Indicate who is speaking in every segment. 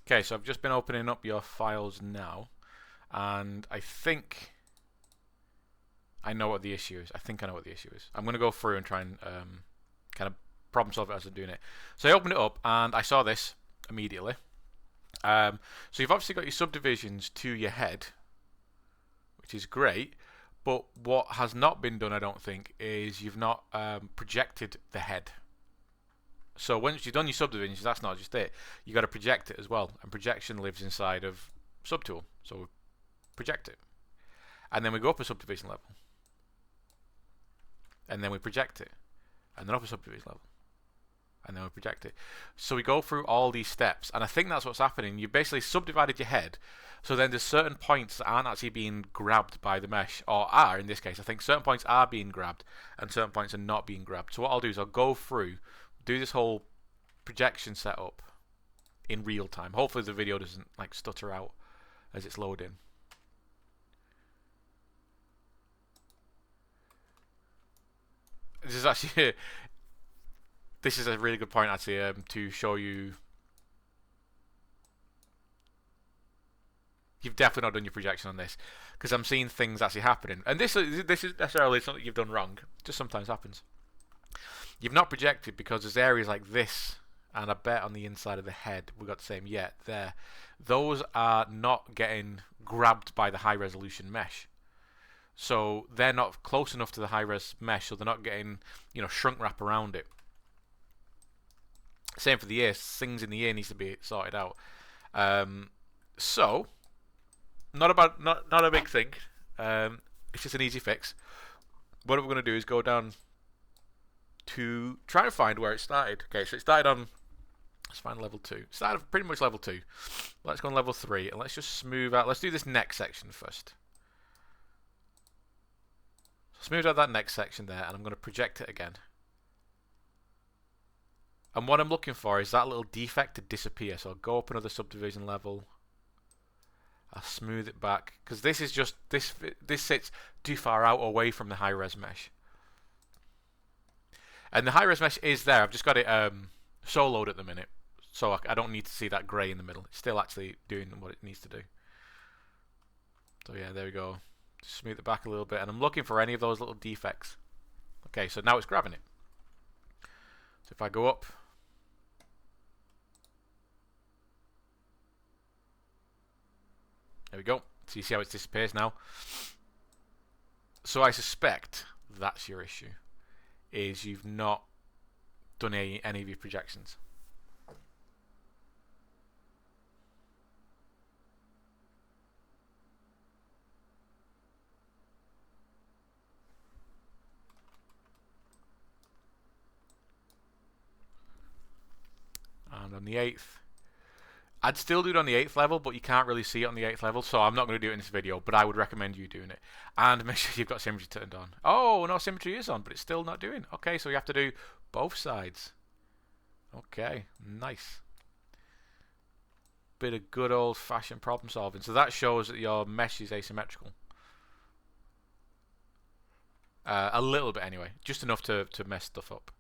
Speaker 1: Okay, so I've just been opening up your files now, and I think I know what the issue is. I think I know what the issue is. I'm going to go through and try and kind of problem solve it as I'm doing it. So I opened it up and I saw this immediately. So you've obviously got your subdivisions to your head, which is great. But what has not been done, I don't think, is you've not projected the head. So once you've done your subdivisions, that's not just it. You've got to project it as well. And projection lives inside of subtool. So we project it. And then we go up a subdivision level. And then we project it. And then up a subdivision level. And then we project it. So we go through all these steps. And I think that's what's happening. You basically subdivided your head. So then there's certain points that aren't actually being grabbed by the mesh. Or are, in this case. I think certain points are being grabbed. And certain points are not being grabbed. So what I'll do is I'll go through, do this whole projection setup in real time. Hopefully the video doesn't like stutter out as it's loading. This is actually this is a really good point actually to show you. You've definitely not done your projection on this because I'm seeing things actually happening, and this is necessarily something you've done wrong. It just sometimes happens. You've not projected because there's areas like this, and I bet on the inside of the head we got the same yet there. Those are not getting grabbed by the high resolution mesh. So they're not close enough to the high res mesh, so they're not getting, shrunk wrap around it. Same for the ear. Things in the ear needs to be sorted out. So not a big thing. It's just an easy fix. What we're going to do is go down to try to find where it started. Okay, so it started on, let's find level 2. It started pretty much level 2. Let's go on level 3 and let's just smooth out. Let's do this next section first. Smooth out that next section there, and I'm going to project it again. And what I'm looking for is that little defect to disappear. So I'll go up another subdivision level. I'll smooth it back because this is just this sits too far out away from the high res mesh. And the high res mesh is there. I've just got it soloed at the minute, so I don't need to see that grey in the middle. It's still actually doing what it needs to do. So yeah, there we go. Just smooth it back a little bit, and I'm looking for any of those little defects. Okay, so now it's grabbing it. So if I go up, there we go. So you see how it disappears now. So I suspect that's your issue, is you've not done any of your projections. And on the 8th, I'd still do it on the 8th level, but you can't really see it on the 8th level, so I'm not going to do it in this video, but I would recommend you doing it. And make sure you've got symmetry turned on. Oh, no, symmetry is on, but it's still not doing. Okay, so you have to do both sides. Okay, nice. Bit of good old-fashioned problem solving. So that shows that your mesh is asymmetrical. A little bit anyway, just enough to mess stuff up.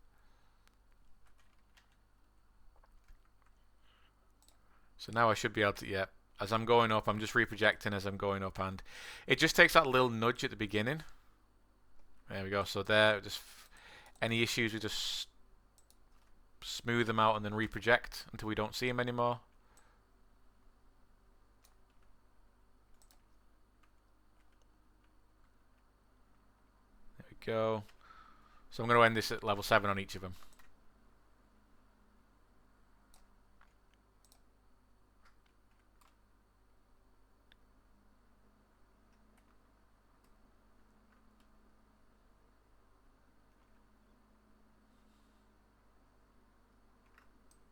Speaker 1: So now I should be able to, yeah, as I'm going up, I'm just reprojecting as I'm going up, and it just takes that little nudge at the beginning. There we go. So there, just any issues, we just smooth them out and then reproject until we don't see them anymore. There we go. So I'm going to end this at level 7 on each of them.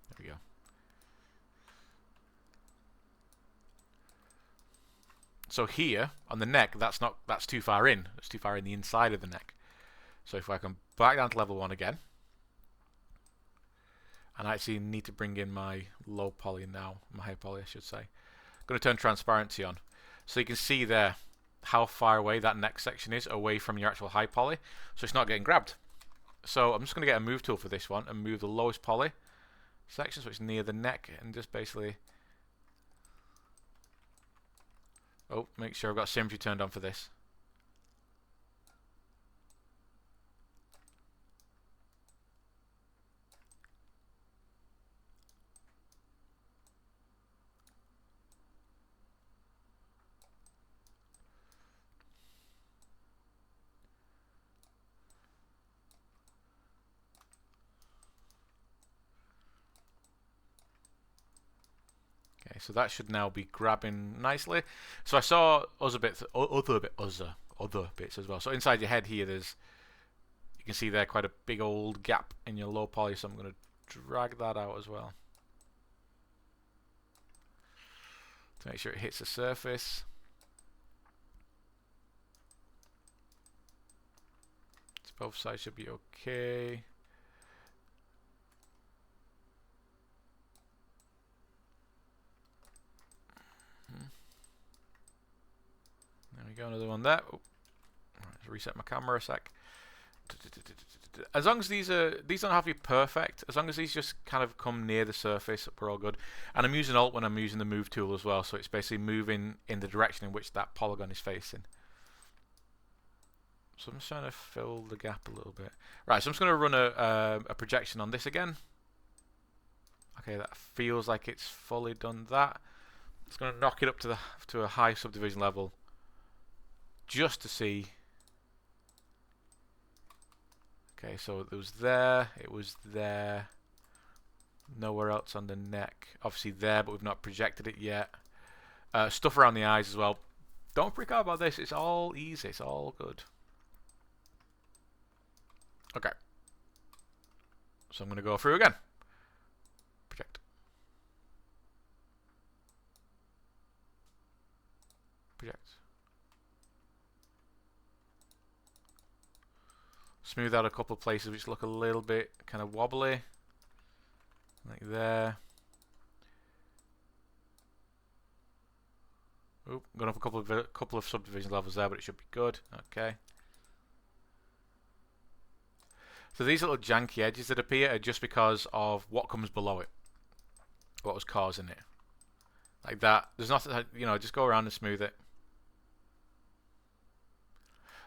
Speaker 1: There we go. So here on the neck, that's too far in. It's too far in the inside of the neck. So if I come back down to level 1 again, and I actually need to bring in my low poly now, my high poly I should say. I'm going to turn transparency on, so you can see there how far away that neck section is away from your actual high poly, so it's not getting grabbed. So I'm just going to get a move tool for this one and move the lowest poly section so it's near the neck, and just basically Oh, make sure I've got symmetry turned on for this. Okay, so that should now be grabbing nicely. So I saw other bits as well. So inside your head here, you can see there quite a big old gap in your low poly. So I'm going to drag that out as well to make sure it hits the surface. So both sides should be okay. There we go, another one there. Oh, let's reset my camera a sec. As long as these don't have to be perfect, as long as these just kind of come near the surface, we're all good. And I'm using Alt when I'm using the move tool as well, so it's basically moving in the direction in which that polygon is facing. So I'm just trying to fill the gap a little bit. Right, so I'm just going to run a projection on this again. Okay, that feels like it's fully done that. It's going to knock it up to a high subdivision level, just to see. Okay, so it was there, nowhere else on the neck. Obviously there, but we've not projected it yet. Stuff around the eyes as well. Don't freak out about this, it's all easy, it's all good. Okay. So I'm going to go through again. Project. Project. Smooth out a couple of places which look a little bit kind of wobbly, like there. Oop, going up a couple of subdivision levels there, but it should be good. Okay. So these little janky edges that appear are just because of what comes below it, what was causing it. Like that. There's nothing, you know, just go around and smooth it.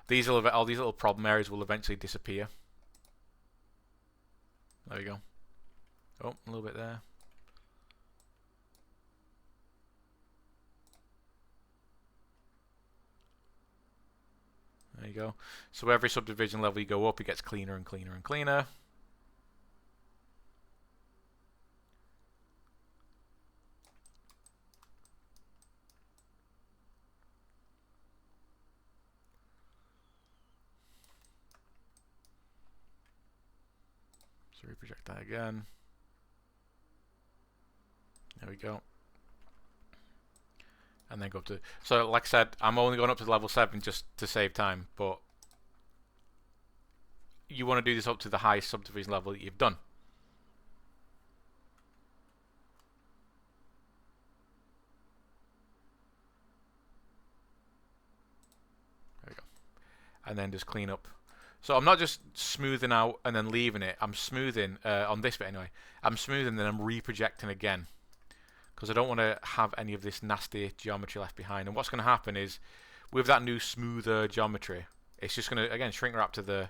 Speaker 1: All these little problem areas will eventually disappear. There you go. Oh, a little bit there. There you go. So every subdivision level you go up, it gets cleaner and cleaner and cleaner. So reproject that again. There we go. And then go up to... So like I said, I'm only going up to level 7 just to save time, but you want to do this up to the highest subdivision level that you've done. There we go. And then just clean up. So I'm not just smoothing out and then leaving it. I'm smoothing, on this bit anyway, I'm smoothing and then I'm reprojecting again. Because I don't want to have any of this nasty geometry left behind. And what's going to happen is, with that new smoother geometry, it's just going to, again, shrink wrap to the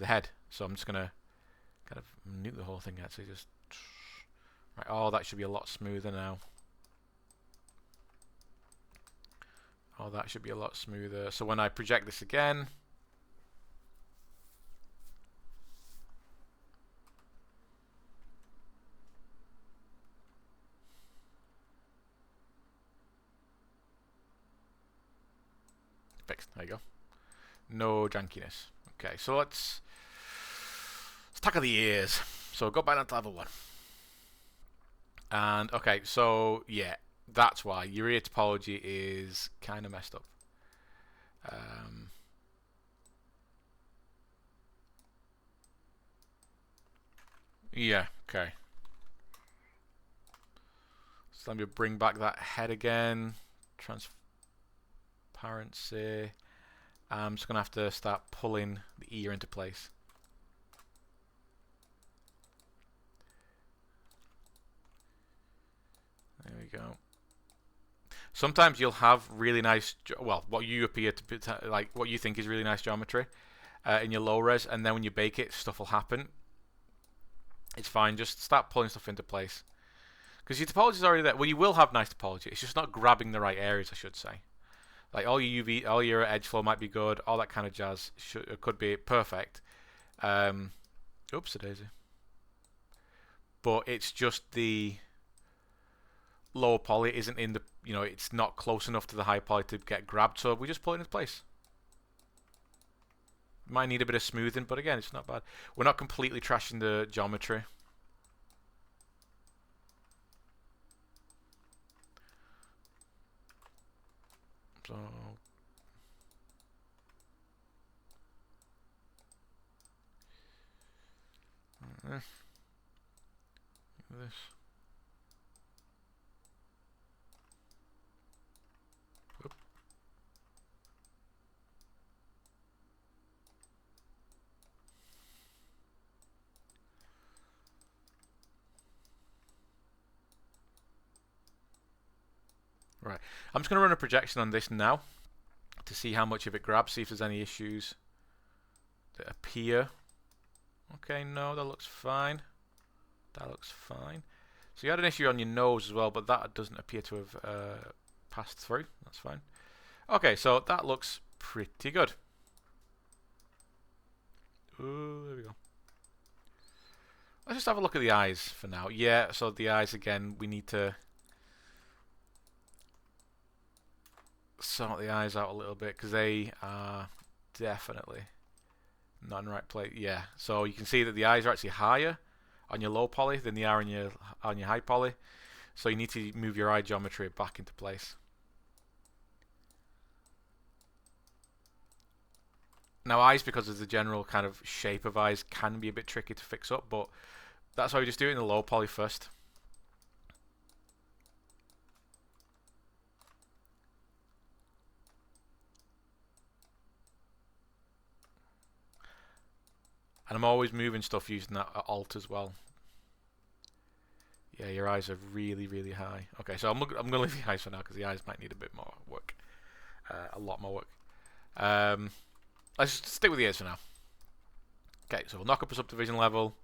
Speaker 1: head. So I'm just going to kind of nuke the whole thing actually. Just right. Oh, that should be a lot smoother now. Oh, that should be a lot smoother. So when I project this again, fixed. There you go. No jankiness. Okay, so let's tackle the ears. So go back down to level 1. And okay, so yeah, that's why your ear topology is kind of messed up. Yeah, okay. So let me bring back that head again. Transparency. I'm just going to have to start pulling the ear into place. There we go. Sometimes you'll have really nice, well, what you appear to be like, what you think is really nice geometry in your low res, and then when you bake it, stuff will happen. It's fine. Just start pulling stuff into place because your topology is already there. Well, you will have nice topology. It's just not grabbing the right areas, I should say. Like all your UV, all your edge flow might be good, all that kind of jazz could be perfect. Oops, a daisy. But it's just the lower poly isn't in the, it's not close enough to the high poly to get grabbed, so we just pull it into place. Might need a bit of smoothing, but again, it's not bad. We're not completely trashing the geometry. So this. Oop. Right, I'm just going to run a projection on this now to see how much of it grabs, see if there's any issues that appear. Okay, no, that looks fine. That looks fine. So you had an issue on your nose as well, but that doesn't appear to have passed through. That's fine. Okay, so that looks pretty good. Ooh, there we go. Let's just have a look at the eyes for now. Yeah, so the eyes again, we need to sort the eyes out a little bit because they are definitely not in the right place. Yeah, so you can see that the eyes are actually higher on your low poly than they are on your high poly. So you need to move your eye geometry back into place. Now eyes, because of the general kind of shape of eyes, can be a bit tricky to fix up, but that's why we just do it in the low poly first. And I'm always moving stuff using that alt as well. Yeah, your eyes are really, really high. Okay, so I'm going to leave the eyes for now because the eyes might need a bit more work. A lot more work. Let's just stick with the ears for now. Okay, so we'll knock up a subdivision level.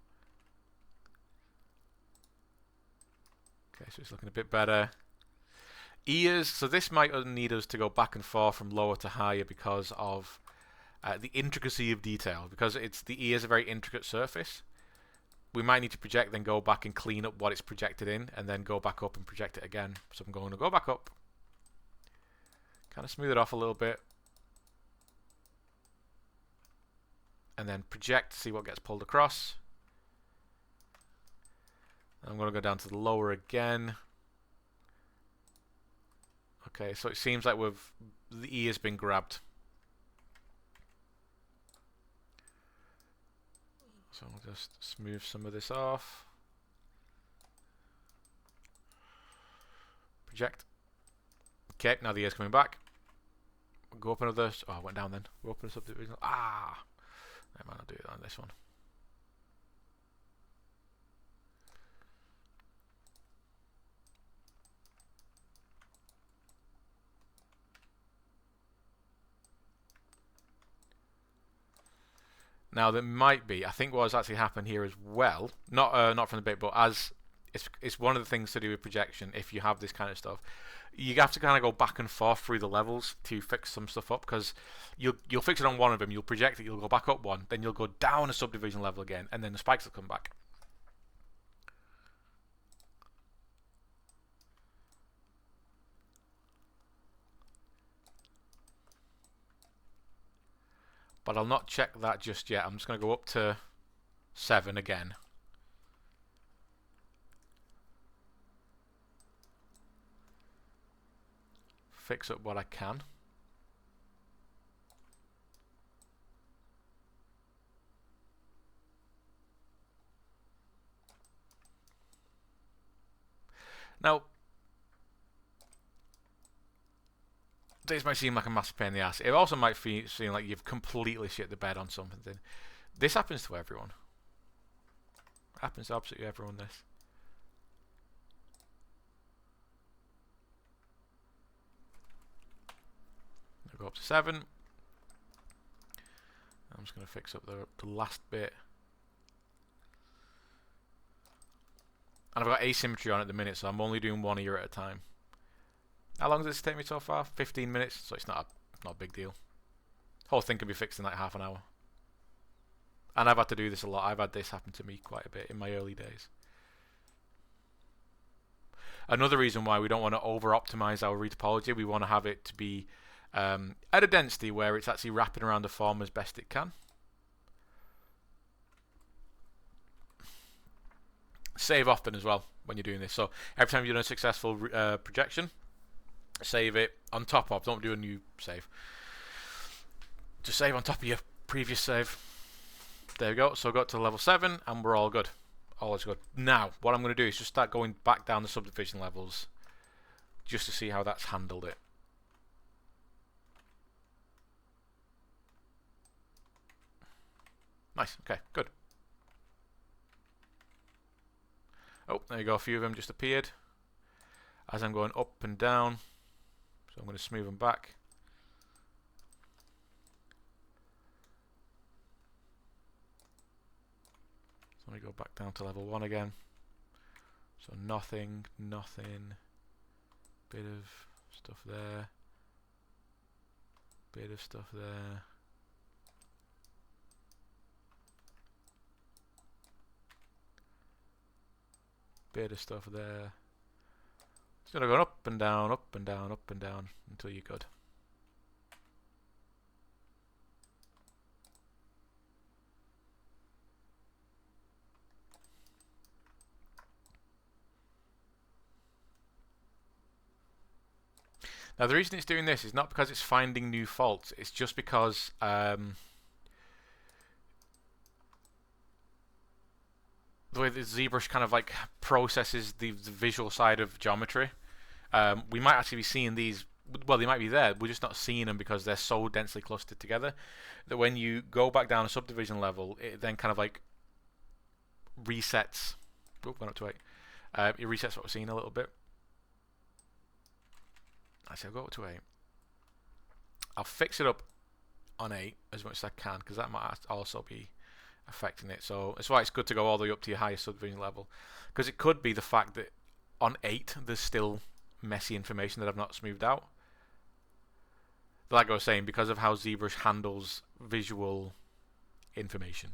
Speaker 1: Okay, so it's looking a bit better. Ears, so this might need us to go back and forth from lower to higher because of the intricacy of detail. Because the ear is a very intricate surface. We might need to project, then go back and clean up what it's projected in, and then go back up and project it again. So I'm going to go back up, kind of smooth it off a little bit, and then project to see what gets pulled across. I'm going to go down to the lower again. Okay, so it seems like the ear's been grabbed. So I'll just smooth some of this off. Project. Okay, now the ear's coming back. We'll go up another. Oh, I went down then. Go up a subdivision. I might not do it on this one. Now there might be, I think what's actually happened here as well, not from the bit, but as it's one of the things to do with projection. If you have this kind of stuff, you have to kind of go back and forth through the levels to fix some stuff up, because you'll fix it on one of them, you'll project it, you'll go back up one, then you'll go down a subdivision level again, and then the spikes will come back. But I'll not check that just yet. I'm just going to go up to 7 again. Fix up what I can. Now, this might seem like a massive pain in the ass. It also might seem like you've completely shit the bed on something. This happens to everyone. It happens to absolutely everyone, this. up to 7. I'm just going to fix up the last bit. And I've got asymmetry on at the minute, so I'm only doing one ear at a time. How long does this take me so far? 15 minutes, so it's not a big deal. Whole thing can be fixed in like half an hour. And I've had to do this a lot. I've had this happen to me quite a bit in my early days. Another reason why we don't want to over-optimize our retopology, we want to have it to be at a density where it's actually wrapping around the form as best it can. Save often as well when you're doing this. So every time you're doing a successful projection, save it on top of. Don't do a new save. Just save on top of your previous save. There we go. So I got to level 7 and we're all good. All is good. Now, what I'm going to do is just start going back down the subdivision levels just to see how that's handled it. Nice. Okay, good. Oh, there you go. A few of them just appeared as I'm going up and down. So I'm going to smooth them back. So let me go back down to level 1 again. So nothing. Bit of stuff there. Bit of stuff there. Bit of stuff there. It's gonna go up and down, up and down, up and down until you're good. Now the reason it's doing this is not because it's finding new faults, it's just because the way the ZBrush kind of like processes the visual side of geometry. We might actually be seeing these, well, they might be there, we're just not seeing them because they're so densely clustered together that when you go back down a subdivision level, it then kind of like resets. Oop, went up to 8. It resets what we're seeing a little bit. Actually, I'll go up to 8. I'll fix it up on 8 as much as I can because that might also be affecting it. So that's why it's good to go all the way up to your highest subdivision level, because it could be the fact that on 8 there's still messy information that I've not smoothed out. Like I was saying, because of how ZBrush handles visual information,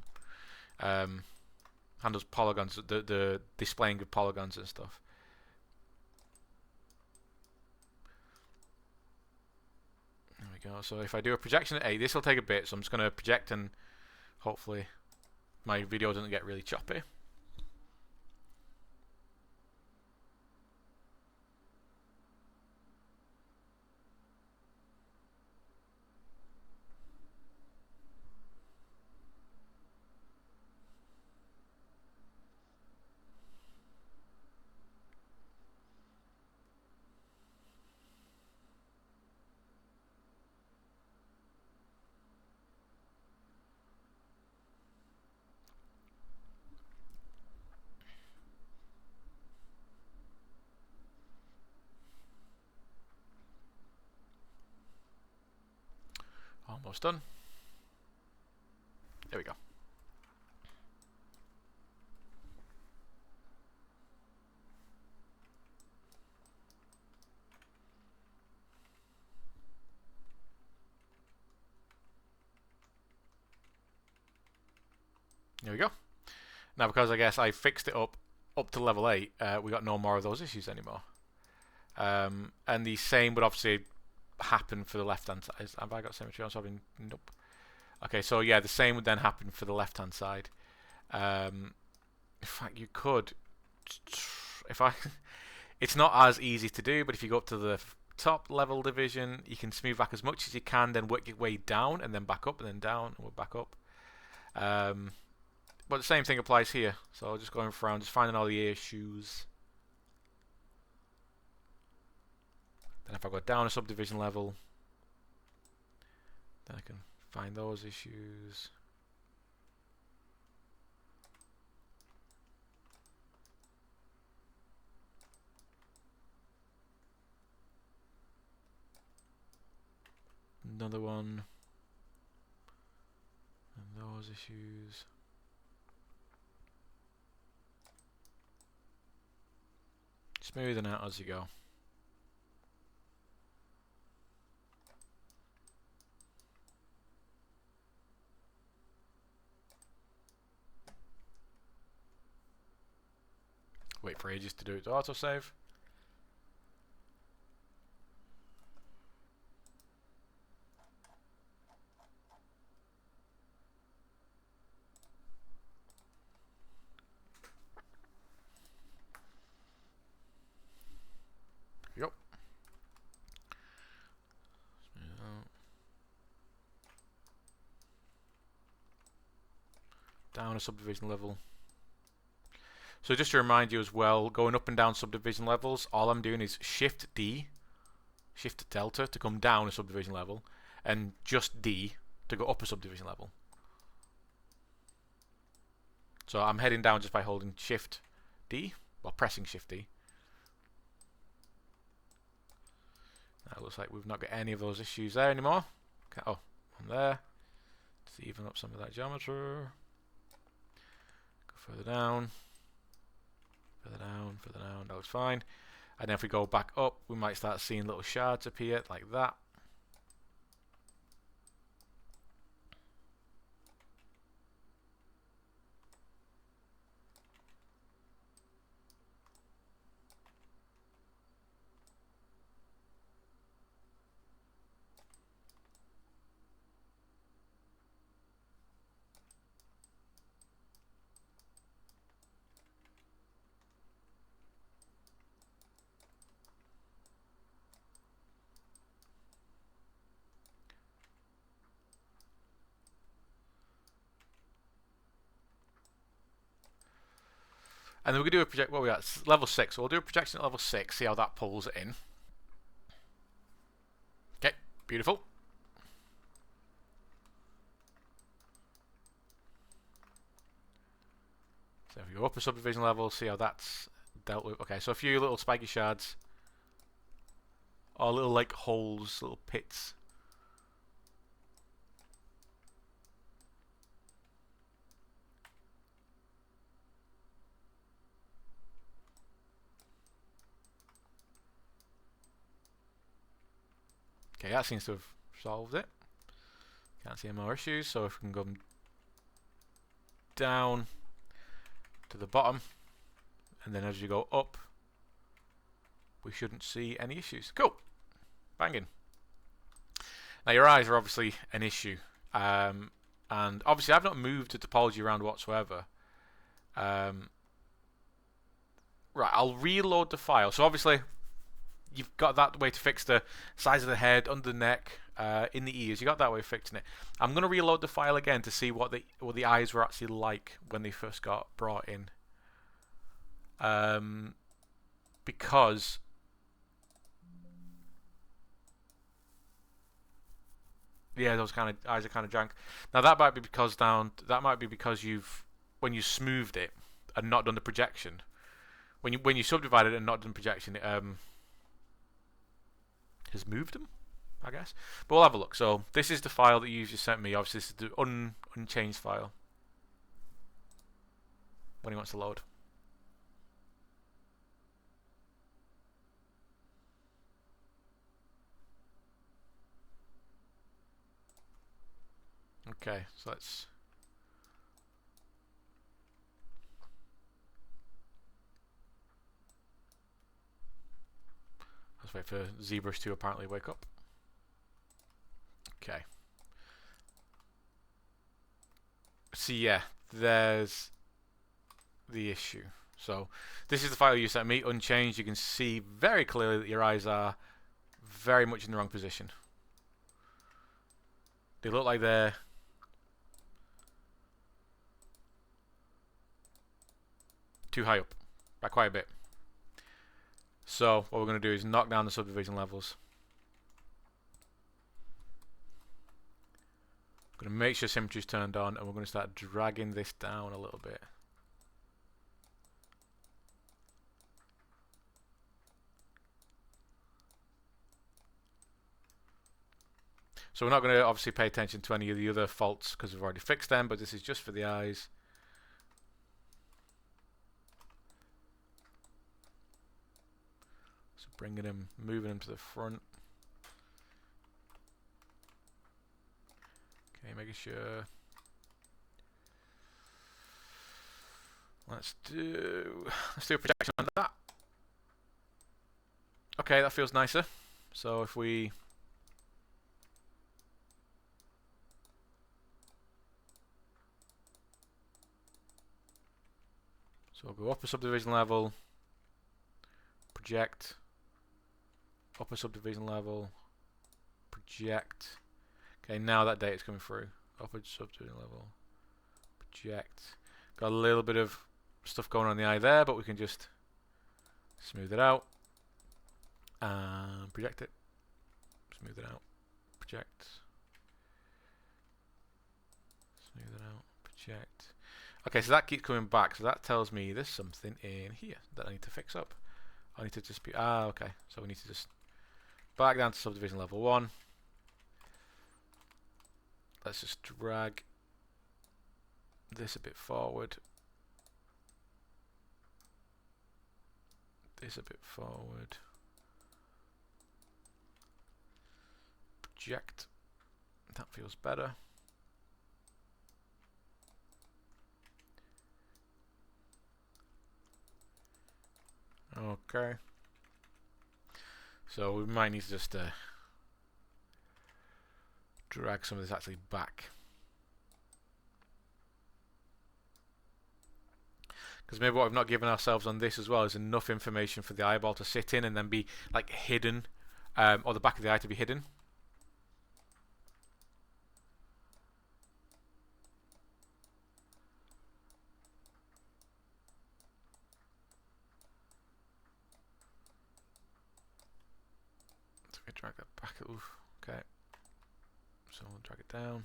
Speaker 1: handles polygons, the displaying of polygons and stuff. There we go. So if I do a projection at 8, this will take a bit, so I'm just going to project and hopefully my video doesn't get really choppy. Almost done. There we go. There we go. Now, because I guess I fixed it up to level 8, we got no more of those issues anymore. And the same would obviously happen for the left hand side. Have I got symmetry on something? Nope. Okay, so yeah, the same would then happen for the left hand side. In fact, you could, it's not as easy to do, but if you go up to the top level division, you can smooth back as much as you can, then work your way down and then back up and then down and back up. But the same thing applies here. So just going around, just finding all the issues. Then if I go down a subdivision level, then I can find those issues. another one. And those issues. Smoothing out as you go. Wait for ages to do it to autosave. Yep. Down a subdivision level. So just to remind you as well, going up and down subdivision levels, all I'm doing is Shift D, Shift Delta to come down a subdivision level, and just D to go up a subdivision level. So I'm heading down just by holding Shift D, well pressing Shift D. Now it looks like we've not got any of those issues there anymore. Okay, oh, one there. Let's even up some of that geometry. Go further down. Further down, further down, that looks fine. And then if we go back up, we might start seeing little shards appear like that. And then we're going to do a project, what are we at? Level 6. So we'll do a projection at level 6, see how that pulls it in. Okay, beautiful. So if we go up a subdivision level, see how that's dealt with. Okay, so a few little spiky shards. Or little like holes, little pits. Okay, that seems to have solved it. Can't see any more issues, so if we can go down to the bottom, and then as you go up, we shouldn't see any issues. Cool. Banging. Now your eyes are obviously an issue, and obviously I've not moved the topology around whatsoever. Right, I'll reload the file. So obviously you've got that way to fix the size of the head, under the neck, in the ears. You got that way of fixing it. I'm going to reload the file again to see what the eyes were actually like when they first got brought in. Because yeah, those kind of eyes are kind of jank. Now that might be because when you smoothed it and not done the projection. When you subdivided it and not done projection, it has moved them, I guess. But we'll have a look. So this is the file that you just sent me. Obviously, this is the unchanged file. When he wants to load. Okay, so let's wait for ZBrush to apparently wake up. Okay. See, yeah, there's the issue. So this is the file you sent me, unchanged. You can see very clearly that your eyes are very much in the wrong position. They look like they're too high up by quite a bit. So what we're going to do is knock down the subdivision levels. I'm going to make sure symmetry is turned on, and we're going to start dragging this down a little bit. So we're not going to obviously pay attention to any of the other faults because we've already fixed them, but this is just for the eyes. So bringing them, moving them to the front. Okay, making sure. Let's do a projection on that. Okay, that feels nicer. So if we we'll go upper subdivision level, project, upper subdivision level, project. Okay, now that data is coming through. Upper subdivision level, project. Got a little bit of stuff going on in the eye there, but we can just smooth it out and project it. Smooth it out, project. Smooth it out, project. Okay, so that keeps coming back, so that tells me there's something in here that I need to fix up. I need to just be, okay, so we need to just back down to subdivision level 1. Let's just drag this a bit forward. This a bit forward. Project. That feels better. Okay. So we might need to just drag some of this actually back. Because maybe what we've not given ourselves on this as well is enough information for the eyeball to sit in and then be like hidden, or the back of the eye to be hidden. So we drag that back. Oof. Okay. So we'll drag it down.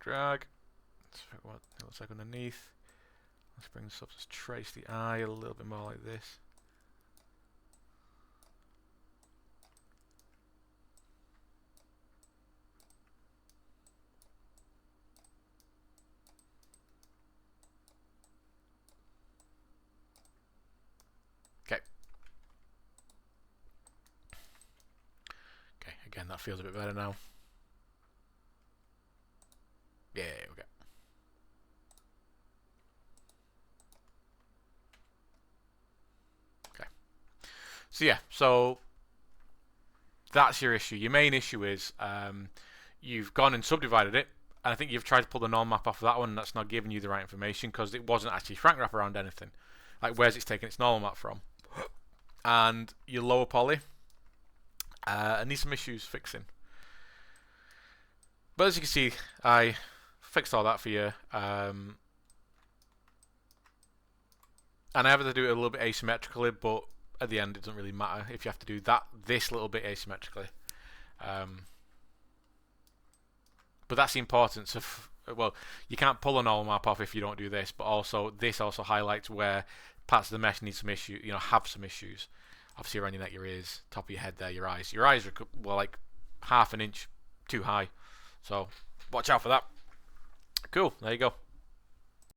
Speaker 1: Drag. Let's figure out what it looks like underneath. Let's bring this up. Let's trace the eye a little bit more like this. Okay. Okay, again, that feels a bit better now. Yeah, okay. Okay. So yeah, so that's your issue. Your main issue is you've gone and subdivided it, and I think you've tried to pull the norm map off of that one, and that's not giving you the right information because it wasn't actually shrink wrap around anything. Like, where's it's taken its normal map from? And your lower poly needs some issues fixing. But as you can see, I fixed all that for you. And I have to do it a little bit asymmetrically, but at the end it doesn't really matter if you have to do this little bit asymmetrically. But that's the importance of, well, you can't pull a normal map off if you don't do this, but also this also highlights where parts of the mesh need some issue, have some issues. Obviously around your neck, your ears, top of your head there, your eyes. Your eyes are, well, like half an inch too high, so watch out for that. Cool, there you go.